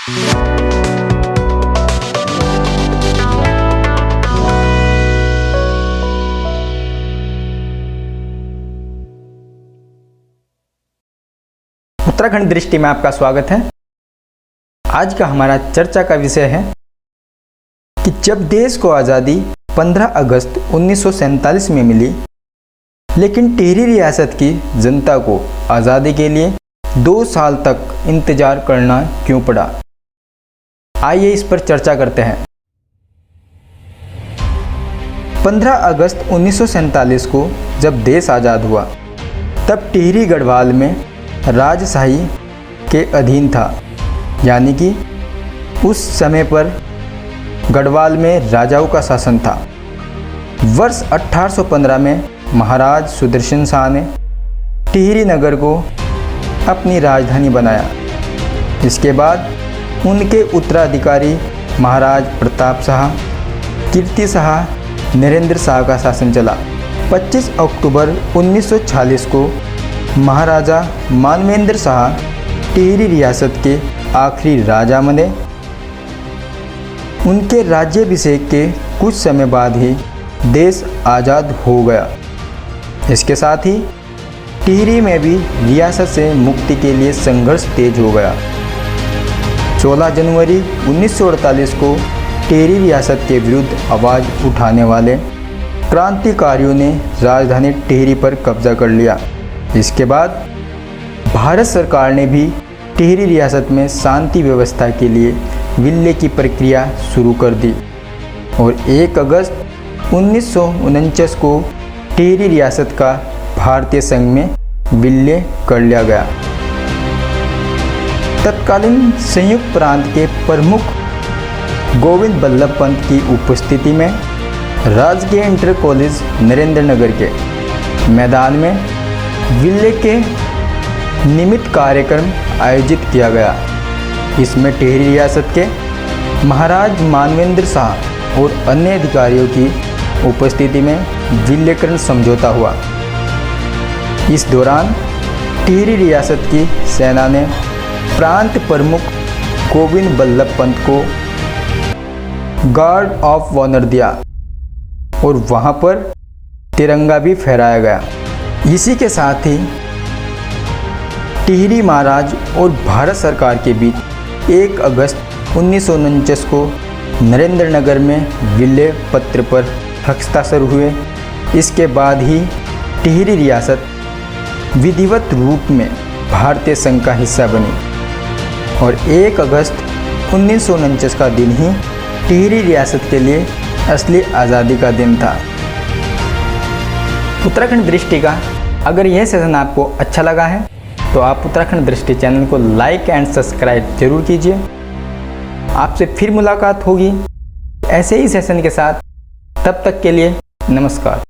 उत्तराखंड दृष्टि में आपका स्वागत है। आज का हमारा चर्चा का विषय है कि जब देश को आज़ादी 15 अगस्त 1947 में मिली, लेकिन टिहरी रियासत की जनता को आज़ादी के लिए 2 साल तक इंतजार करना क्यों पड़ा। आइए इस पर चर्चा करते हैं। 15 अगस्त 1947 को जब देश आज़ाद हुआ, तब टिहरी गढ़वाल में राजशाही के अधीन था, यानी कि उस समय पर गढ़वाल में राजाओं का शासन था। वर्ष 1815 में महाराज सुदर्शन शाह ने टिहरी नगर को अपनी राजधानी बनाया। इसके बाद उनके उत्तराधिकारी महाराज प्रताप शाह, कीर्ति शाह, नरेंद्र शाह का शासन चला। 25 अक्टूबर 1946 को महाराजा मानवेंद्र शाह टिहरी रियासत के आखिरी राजा बने। उनके राज्याभिषेक के कुछ समय बाद ही देश आज़ाद हो गया। इसके साथ ही टिहरी में भी रियासत से मुक्ति के लिए संघर्ष तेज हो गया। 16 जनवरी 1948 को टिहरी रियासत के विरुद्ध आवाज़ उठाने वाले क्रांतिकारियों ने राजधानी टिहरी पर कब्जा कर लिया। इसके बाद भारत सरकार ने भी टिहरी रियासत में शांति व्यवस्था के लिए विलय की प्रक्रिया शुरू कर दी और 1 अगस्त 1949 को टिहरी रियासत का भारतीय संघ में विलय कर लिया गया। तत्कालीन संयुक्त प्रांत के प्रमुख गोविंद बल्लभ पंत की उपस्थिति में राजकीय इंटर कॉलेज नरेंद्र नगर के मैदान में विलय के निमित्त कार्यक्रम आयोजित किया गया। इसमें टिहरी रियासत के महाराज मानवेंद्र शाह और अन्य अधिकारियों की उपस्थिति में विलयकरण समझौता हुआ। इस दौरान टिहरी रियासत की सेना ने प्रांत प्रमुख गोविंद बल्लभ पंत को गार्ड ऑफ ऑनर दिया और वहां पर तिरंगा भी फहराया गया। इसी के साथ ही टिहरी महाराज और भारत सरकार के बीच 1 अगस्त 1949 को नरेंद्र नगर में विलय पत्र पर हस्ताक्षर हुए। इसके बाद ही टिहरी रियासत विधिवत रूप में भारतीय संघ का हिस्सा बनी और 1 अगस्त 1949 का दिन ही टिहरी रियासत के लिए असली आज़ादी का दिन था। उत्तराखंड दृष्टि का अगर यह सेशन आपको अच्छा लगा है तो आप उत्तराखंड दृष्टि चैनल को लाइक एंड सब्सक्राइब जरूर कीजिए। आपसे फिर मुलाकात होगी ऐसे ही सेशन के साथ। तब तक के लिए नमस्कार।